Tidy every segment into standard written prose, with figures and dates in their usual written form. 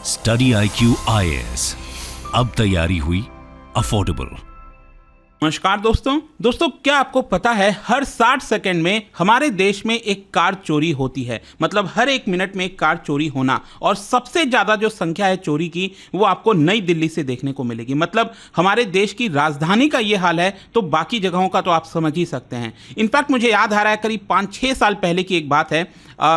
Study IQ IAS, अब तैयारी हुई अफोर्डेबल। नमस्कार दोस्तों, क्या आपको पता है हर 60 सेकंड में हमारे देश में एक कार चोरी होती है। मतलब हर एक मिनट में एक कार चोरी होना, और सबसे ज्यादा जो संख्या है चोरी की वो आपको नई दिल्ली से देखने को मिलेगी। मतलब हमारे देश की राजधानी का ये हाल है तो बाकी जगहों का तो आप समझ ही सकते हैं। इनफैक्ट मुझे याद आ रहा है करीब 5-6 साल पहले की एक बात है।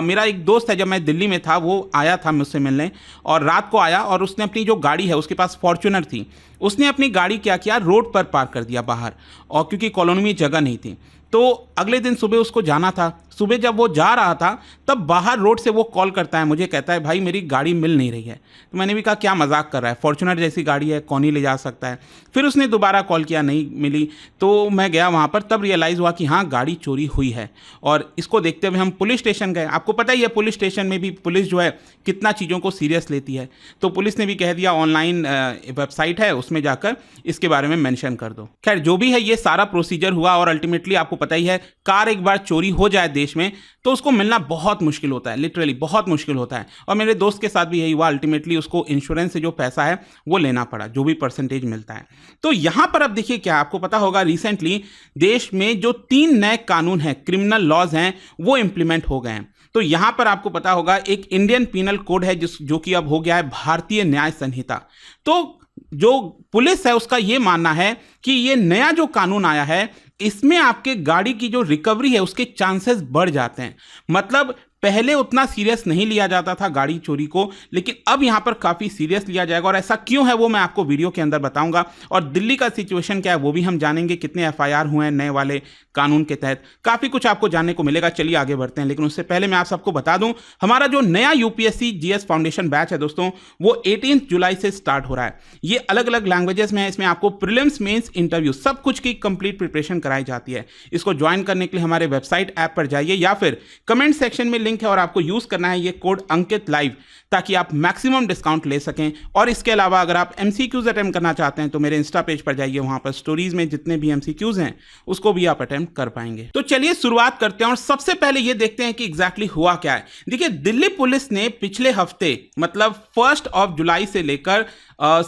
मेरा एक दोस्त है, जब मैं दिल्ली में था वो आया था मुझसे मिलने, और रात को आया और उसने अपनी जो गाड़ी है, उसके पास फॉर्च्यूनर थी, उसने अपनी गाड़ी क्या किया, रोड पर पार्क कर दिया बाहर, और क्योंकि कॉलोनी में जगह नहीं थी। तो अगले दिन सुबह उसको जाना था। सुबह जब वो जा रहा था तब बाहर रोड से वो कॉल करता है मुझे, कहता है भाई मेरी गाड़ी मिल नहीं रही है। तो मैंने भी कहा क्या मजाक कर रहा है, फॉर्च्यूनर जैसी गाड़ी है, कौन ही ले जा सकता है। फिर उसने दोबारा कॉल किया, नहीं मिली। तो मैं गया वहाँ पर, तब रियलाइज़ हुआ कि हाँ गाड़ी चोरी हुई है। और इसको देखते हुए हम पुलिस स्टेशन गए। आपको पता ही है पुलिस स्टेशन में भी पुलिस जो है कितना चीज़ों को सीरियस लेती है। तो पुलिस ने भी कह दिया ऑनलाइन वेबसाइट है उसमें जाकर इसके बारे में मेंशन कर दो। खैर जो भी है ये सारा प्रोसीजर हुआ, और अल्टीमेटली आपको पता ही है कार एक बार चोरी हो जाए देश में तो उसको मिलना बहुत मुश्किल होता है, लिटरली बहुत मुश्किल होता है। और मेरे दोस्त के साथ भी यही हुआ, अल्टीमेटली उसको इंश्योरेंस से जो पैसा है वो लेना पड़ा, जो भी परसेंटेज मिलता है। तो यहां पर अब देखिए क्या आपको पता होगा, रिसेंटली देश में जो 3 नए कानून हैं, क्रिमिनल लॉज हैं, वो इंप्लीमेंट हो गए हैं। तो यहां पर आपको पता होगा एक इंडियन पीनल कोड है जो कि अब हो गया है भारतीय न्याय संहिता। तो जो पुलिस है उसका यह मानना है कि ये नया जो कानून आया है इसमें आपके गाड़ी की जो रिकवरी है उसके चांसेस बढ़ जाते हैं। मतलब पहले उतना सीरियस नहीं लिया जाता था गाड़ी चोरी को, लेकिन अब यहां पर काफी सीरियस लिया जाएगा। और ऐसा क्यों है वो मैं आपको वीडियो के अंदर बताऊंगा। और दिल्ली का सिचुएशन क्या है वो भी हम जानेंगे, कितने FIR हुए हैं नए वाले कानून के तहत, काफी कुछ आपको जानने को मिलेगा। चलिए आगे बढ़ते हैं, लेकिन उससे पहले मैं आप सबको बता दूं हमारा जो नया UPSC GS फाउंडेशन बैच है दोस्तों, वो 18 जुलाई से स्टार्ट हो रहा है। ये अलग अलग लैंग्वेजेस में है, इसमें आपको प्रीलिम्स मेंस इंटरव्यू सब कुछ की कंप्लीट प्रिपरेशन कराई जाती है। इसको ज्वाइन करने के लिए हमारे वेबसाइट ऐप पर जाइए या फिर कमेंट सेक्शन में लिंक है, और आपको यूज करना है ये कोड अंकित लाइव, ताकि आप मैक्सिमम डिस्काउंट ले सकें। और इसके अलावा अगर आप MCQs अटेम्प्ट करना चाहते हैं तो मेरे इंस्टा पेज पर जाइए, वहां पर स्टोरीज में जितने भी MCQs हैं उसको भी आप अटेम्प्ट कर पाएंगे। तो चलिए शुरुआत करते हैं, और सबसे पहले ये देखते हैं कि एग्जैक्टली हुआ क्या है। देखिए दिल्ली पुलिस ने पिछले हफ्ते मतलब 1 जुलाई से लेकर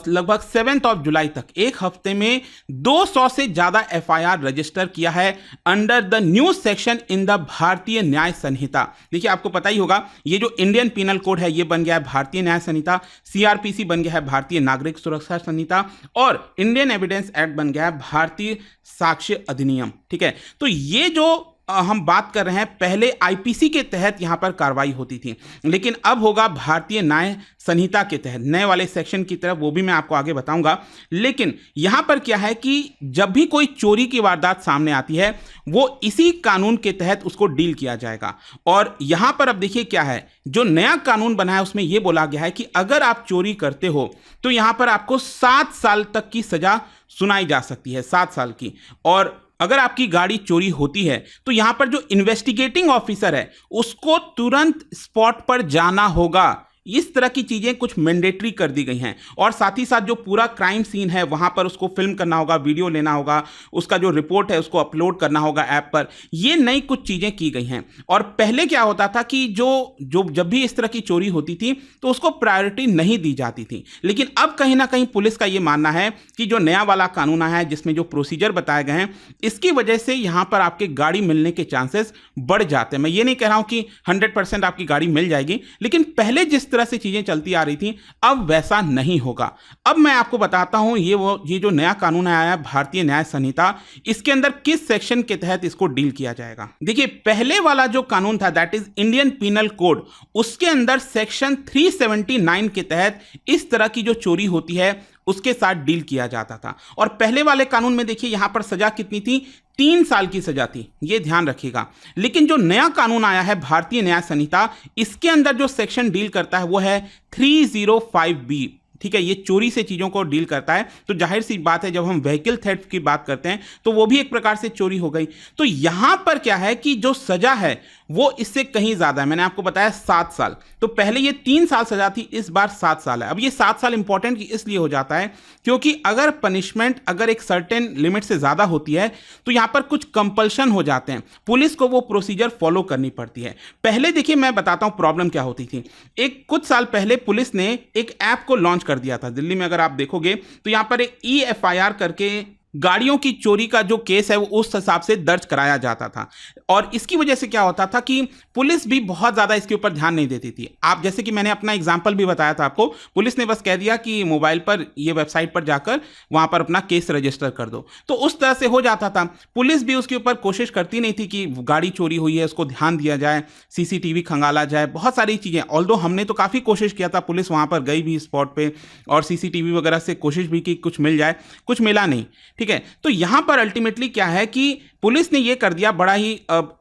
लगभग 7 जुलाई तक एक हफ्ते में 200 से ज्यादा FIR रजिस्टर किया है under the new section in the भारतीय न्याय संहिता। देखिए आपको पता ही होगा ये जो इंडियन पीनल कोड है ये बन गया है भारतीय न्याय संहिता, CRPC बन गया है भारतीय नागरिक सुरक्षा संहिता, और इंडियन एविडेंस एक्ट बन गया है भारतीय साक्ष्य अधिनियम। ठीक है, तो ये जो हम बात कर रहे हैं पहले IPC के तहत यहां पर कार्रवाई होती थी, लेकिन अब होगा भारतीय न्याय संहिता के तहत नए वाले सेक्शन की तरफ, वो भी मैं आपको आगे बताऊंगा। लेकिन यहां पर क्या है कि जब भी कोई चोरी की वारदात सामने आती है वो इसी कानून के तहत उसको डील किया जाएगा। और यहां पर अब देखिए क्या है, जो नया कानून बना है उसमें यह बोला गया है कि अगर आप चोरी करते हो तो यहां पर आपको 7 साल तक की सजा सुनाई जा सकती है, 7 साल की। और अगर आपकी गाड़ी चोरी होती है तो यहां पर जो इन्वेस्टिगेटिंग ऑफिसर है उसको तुरंत स्पॉट पर जाना होगा। इस तरह की चीजें कुछ मैंडेटरी कर दी गई हैं। और साथ ही साथ जो पूरा क्राइम सीन है वहां पर उसको फिल्म करना होगा, वीडियो लेना होगा, उसका जो रिपोर्ट है उसको अपलोड करना होगा ऐप पर। ये नई कुछ चीजें की गई हैं। और पहले क्या होता था कि जब भी इस तरह की चोरी होती थी तो उसको प्रायोरिटी नहीं दी जाती थी। लेकिन अब कहीं ना कहीं पुलिस का यह मानना है कि जो नया वाला कानून आया है जिसमें जो प्रोसीजर बताए गए हैं इसकी वजह से यहां पर आपके गाड़ी मिलने के चांसेस बढ़ जाते हैं। मैं ये नहीं कह रहा हूं कि 100% आपकी गाड़ी मिल जाएगी, लेकिन पहले जिस तरह से चीजें चलती आ रही थी अब वैसा नहीं होगा। अब मैं आपको बताता हूं ये जो नया कानून आया है भारतीय न्याय संहिता, इसके अंदर किस सेक्शन के तहत इसको डील किया जाएगा। देखिए पहले वाला जो कानून था that is Indian penal code, उसके अंदर सेक्शन 379 के तहत इस तरह की जो चोरी होती है उसके साथ डील किया जाता था। और पहले वाले कानून में देखिए यहां पर सजा कितनी थी, 3 साल की सजा थी, ये ध्यान रखिएगा। लेकिन जो नया कानून आया है भारतीय न्याय संहिता, इसके अंदर जो सेक्शन डील करता है वो है 305B। ठीक है, ये चोरी से चीज़ों को डील करता है। तो जाहिर सी बात है, जब हम व्हीकल थेफ्ट की बात करते हैं तो वो भी एक प्रकार से चोरी हो गई। तो यहां पर क्या है कि जो सजा है वो इससे कहीं ज्यादा है। मैंने आपको बताया 7 साल, तो पहले ये 3 साल सजा थी, इस बार 7 साल है। अब ये 7 साल इंपॉर्टेंट इसलिए हो जाता है क्योंकि अगर पनिशमेंट अगर एक सर्टेन लिमिट से ज्यादा होती है तो यहां पर कुछ कंपल्शन हो जाते हैं, पुलिस को वो प्रोसीजर फॉलो करनी पड़ती है। पहले देखिए, मैं बताता हूं प्रॉब्लम क्या होती थी। एक कुछ साल पहले पुलिस ने एक ऐप को लॉन्च कर दिया था दिल्ली में। अगर आप देखोगे तो यहां पर एक EFIR करके गाड़ियों की चोरी का जो केस है वो उस हिसाब से दर्ज कराया जाता था। और इसकी वजह से क्या होता था कि पुलिस भी बहुत ज़्यादा इसके ऊपर ध्यान नहीं देती थी। आप जैसे कि मैंने अपना एग्जाम्पल भी बताया था आपको, पुलिस ने बस कह दिया कि मोबाइल पर ये वेबसाइट पर जाकर वहाँ पर अपना केस रजिस्टर कर दो, तो उस तरह से हो जाता था। पुलिस भी उसके ऊपर कोशिश करती नहीं थी कि गाड़ी चोरी हुई है उसको ध्यान दिया जाए, CCTV खंगाला जाए, बहुत सारी चीज़ें। ऑल्दो हमने तो काफ़ी कोशिश किया था, पुलिस वहाँ पर गई भी स्पॉट पे और CCTV वगैरह से कोशिश भी की, कुछ मिल जाए, कुछ मिला नहीं। ठीक है, तो यहां पर अल्टीमेटली क्या है कि पुलिस ने यह कर दिया, बड़ा ही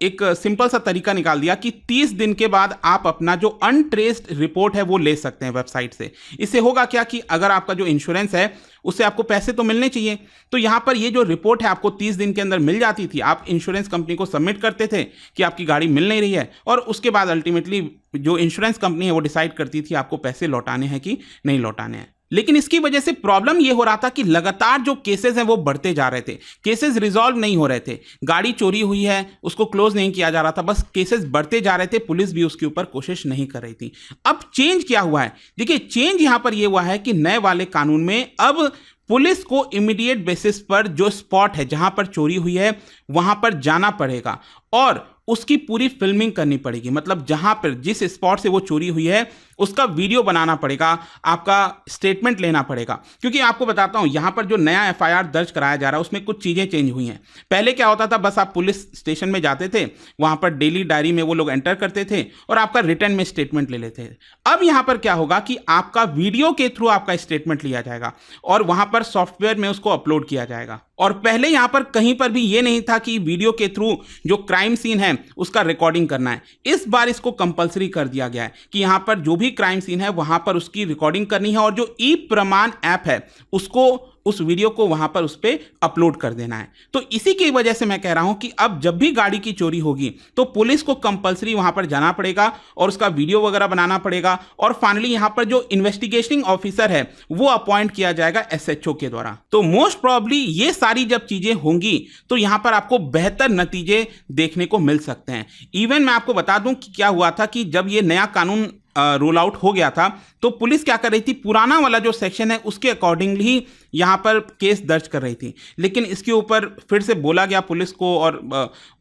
एक सिंपल सा तरीका निकाल दिया कि 30 दिन के बाद आप अपना जो अनट्रेस्ड रिपोर्ट है वो ले सकते हैं वेबसाइट से। इससे होगा क्या कि अगर आपका जो इंश्योरेंस है उससे आपको पैसे तो मिलने चाहिए, तो यहां पर ये जो रिपोर्ट है आपको 30 दिन के अंदर मिल जाती थी। आप इंश्योरेंस कंपनी को सबमिट करते थे कि आपकी गाड़ी मिल नहीं रही है, और उसके बाद अल्टीमेटली जो इंश्योरेंस कंपनी है वो डिसाइड करती थी आपको पैसे लौटाने हैं कि नहीं लौटाने हैं। लेकिन इसकी वजह से प्रॉब्लम यह हो रहा था कि लगातार जो केसेस हैं वो बढ़ते जा रहे थे, केसेस रिजॉल्व नहीं हो रहे थे। गाड़ी चोरी हुई है उसको क्लोज नहीं किया जा रहा था, बस केसेस बढ़ते जा रहे थे, पुलिस भी उसके ऊपर कोशिश नहीं कर रही थी। अब चेंज क्या हुआ है? देखिए, चेंज यहां पर यह हुआ है कि नए वाले कानून में अब पुलिस को इमीडिएट बेसिस पर जो स्पॉट है जहां पर चोरी हुई है वहां पर जाना पड़ेगा और उसकी पूरी फिल्मिंग करनी पड़ेगी। मतलब जहां पर जिस स्पॉट से वो चोरी हुई है उसका वीडियो बनाना पड़ेगा, आपका स्टेटमेंट लेना पड़ेगा। क्योंकि आपको बताता हूं, यहां पर जो नया FIR दर्ज कराया जा रहा है उसमें कुछ चीजें चेंज हुई हैं। पहले क्या होता था, बस आप पुलिस स्टेशन में जाते थे, वहां पर डेली डायरी में वो लोग एंटर करते थे और आपका रिटर्न में स्टेटमेंट ले लेते थे। अब यहां पर क्या होगा कि आपका वीडियो के थ्रू आपका स्टेटमेंट लिया जाएगा और वहां पर सॉफ्टवेयर में उसको अपलोड किया जाएगा। और पहले यहां पर कहीं पर भी ये नहीं था कि वीडियो के थ्रू जो क्राइम सीन है उसका रिकॉर्डिंग करना है। इस बार इसको कंपलसरी कर दिया गया है कि यहां पर जो भी क्राइम सीन है वहां पर उसकी रिकॉर्डिंग करनी है और जो ई-प्रमाण ऐप है उसको, उस वीडियो को वहां पर उस पर अपलोड कर देना है। तो इसी की वजह से मैं कह रहा हूं कि अब जब भी गाड़ी की चोरी होगी तो पुलिस को कंपलसरी वहां पर जाना पड़ेगा और उसका वीडियो वगैरह बनाना पड़ेगा। और फाइनली यहां पर जो इन्वेस्टिगेटिंग ऑफिसर है वो अपॉइंट किया जाएगा SHO के द्वारा। तो मोस्ट प्रोबेबली ये सारी जब चीजें होंगी तो यहां पर आपको बेहतर नतीजे देखने को मिल सकते हैं। इवन मैं आपको बता दूं कि क्या हुआ था कि जब ये नया कानून रोल आउट हो गया था तो पुलिस क्या कर रही थी, पुराना वाला जो सेक्शन है उसके अकॉर्डिंगली ही यहाँ पर केस दर्ज कर रही थी। लेकिन इसके ऊपर फिर से बोला गया पुलिस को और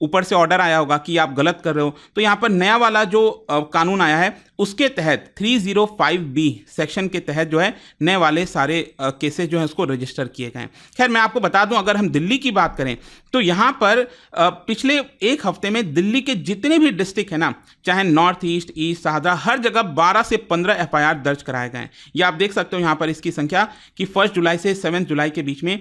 ऊपर से ऑर्डर आया होगा कि आप गलत कर रहे हो। तो यहाँ पर नया वाला जो कानून आया है उसके तहत 305B सेक्शन के तहत जो है नए वाले सारे केसेस जो है उसको रजिस्टर किए गए हैं। खैर मैं आपको बता दूं, अगर हम दिल्ली की बात करें तो यहाँ पर पिछले एक हफ्ते में दिल्ली के जितने भी डिस्ट्रिक्ट है ना, चाहे नॉर्थ ईस्ट, ईस्ट, शाहजहां, हर जगह 12 से 15 FIR दर्ज कराए गए हैं। ये आप देख सकते हो यहाँ पर इसकी संख्या कि 1 जुलाई से 7 जुलाई के बीच में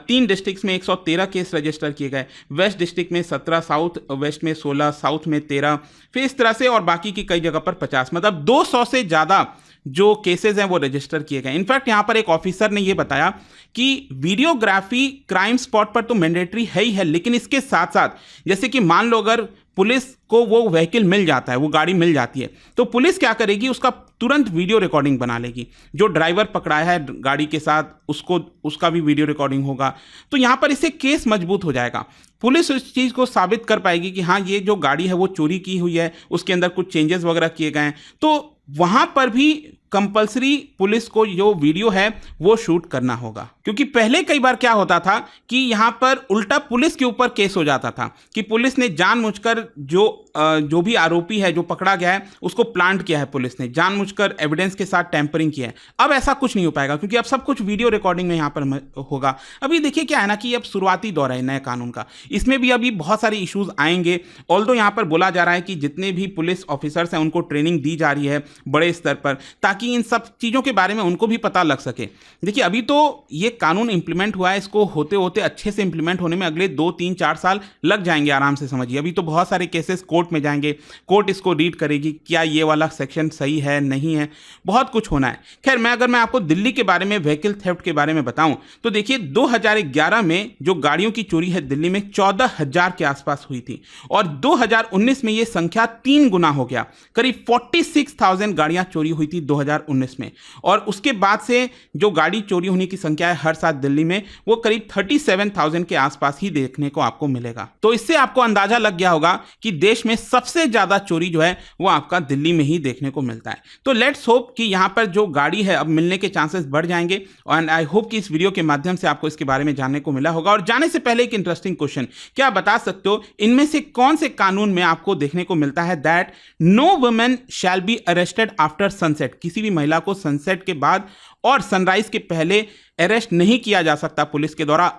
3 डिस्ट्रिक्ट में 113 केस रजिस्टर किए गए। वेस्ट डिस्ट्रिक्ट में 17, साउथ वेस्ट में 16, साउथ में 13, फिर इस तरह से और बाकी की कई जगह पर 50, मतलब 200 से ज़्यादा जो केसेस हैं वो रजिस्टर किए गए। इनफैक्ट यहाँ पर एक ऑफिसर ने ये बताया कि वीडियोग्राफी क्राइम स्पॉट पर तो मैंडेटरी है ही है, लेकिन इसके साथ साथ जैसे कि मान लो अगर पुलिस को वो व्हीकल मिल जाता है, वो गाड़ी मिल जाती है, तो पुलिस क्या करेगी, उसका तुरंत वीडियो रिकॉर्डिंग बना लेगी। जो ड्राइवर पकड़ाया है गाड़ी के साथ उसका भी वीडियो रिकॉर्डिंग होगा। तो यहाँ पर इससे केस मजबूत हो जाएगा। पुलिस उस चीज़ को साबित कर पाएगी कि हाँ ये जो गाड़ी है वो चोरी की हुई है, उसके अंदर कुछ चेंजेस वगैरह किए गए हैं। तो वहां पर भी कंपलसरी पुलिस को जो वीडियो है वो शूट करना होगा। क्योंकि पहले कई बार क्या होता था कि यहां पर उल्टा पुलिस के ऊपर केस हो जाता था कि पुलिस ने जानबूझकर जो भी आरोपी है जो पकड़ा गया है उसको प्लांट किया है, पुलिस ने जानबूझकर एविडेंस के साथ टैंपरिंग किया है। अब ऐसा कुछ नहीं हो पाएगा क्योंकि अब सब कुछ वीडियो रिकॉर्डिंग में यहाँ पर होगा। अभी देखिए क्या है ना कि अब शुरुआती दौर है नए कानून का, इसमें भी अभी बहुत सारे इश्यूज आएंगे। ऑल्दो यहाँ पर बोला जा रहा है कि जितने भी पुलिस ऑफिसर्स हैं उनको ट्रेनिंग दी जा रही है बड़े स्तर पर, ताकि इन सब चीज़ों के बारे में उनको भी पता लग सके। देखिए अभी तो ये कानून इंप्लीमेंट हुआ है, इसको होते होते अच्छे से इंप्लीमेंट होने में अगले 2-3-4 साल लग जाएंगे आराम से, समझिए। अभी तो बहुत सारे केसेस कोर्ट में जाएंगे, कोर्ट इसको रीड करेगी, क्या ये वाला सेक्शन सही है नहीं है, बहुत कुछ होना है। खैर, अगर मैं आपको दिल्ली के बारे में, व्हीकल थेफ्ट के बारे में बताऊं तो देखिए 2011 में जो गाड़ियों की चोरी है दिल्ली में 14,000 के आसपास हुई थी, और 2019 में ये संख्या 3 गुना हो गया, करीब 46,000 गाड़ियां चोरी हुई थी 2019 में। और उसके बाद से जो गाड़ी चोरी होने की संख्या है हर साल दिल्ली में, वो करीब 37,000 के आसपास ही देखने को आपको मिलेगा। तो इससे आपको अंदाजा लग गया होगा कि देश में सबसे ज्यादा चोरी जो है वो आपका दिल्ली में ही देखने को मिलता है। तो लेट्स होप कि यहां पर जो गाड़ी है अब मिलने के चांसेस बढ़ जाएंगे, एंड आई होप कि इस वीडियो के माध्यम से आपको इसके बारे में जानने को मिला होगा। और जाने से पहले एक इंटरेस्टिंग क्वेश्चन, क्या आप बता सकते हो इनमें से कौन से कानून में आपको देखने को मिलता है that no women shall be arrested after sunset, किसी भी महिला को सनसेट के बाद और सनराइज के पहले अरेस्ट नहीं किया जा सकता पुलिस के द्वारा,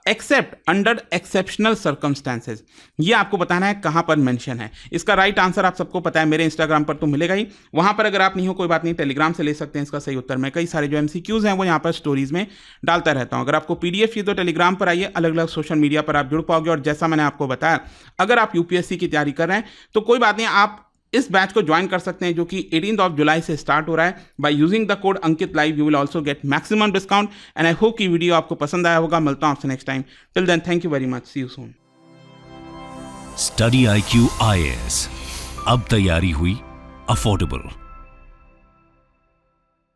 एक्सेप्ट अंडर एक्सेप्शनल सर्कमस्टेंसेस। ये आपको बताना है कहां पर मेंशन है। इसका राइट आंसर आप सबको पता है, मेरे इंस्टाग्राम पर तो मिलेगा ही, वहां पर अगर आप नहीं हो कोई बात नहीं, टेलीग्राम से ले सकते हैं इसका सही उत्तर। मैं कई सारे जो एमसीक्यूज हैं वो यहां पर स्टोरीज में डालता रहता हूं। अगर आपको पीडीएफ चाहिए तो टेलीग्राम पर आइए, अलग अलग सोशल मीडिया पर आप जुड़ पाओगे। और जैसा मैंने आपको बताया, अगर आप यूपीएससी की तैयारी कर रहे हैं तो कोई बात नहीं, आप इस बैच को ज्वाइन कर सकते हैं जो कि 18 जुलाई से स्टार्ट हो रहा है। By using the code Ankit live you will also get maximum discount. And I hope कि वीडियो आपको पसंद आया होगा। मिलता हूं आपसे next time. Till then, thank you very much, see you soon. Study IQ IAS, अब तैयारी हुई अफोर्डेबल।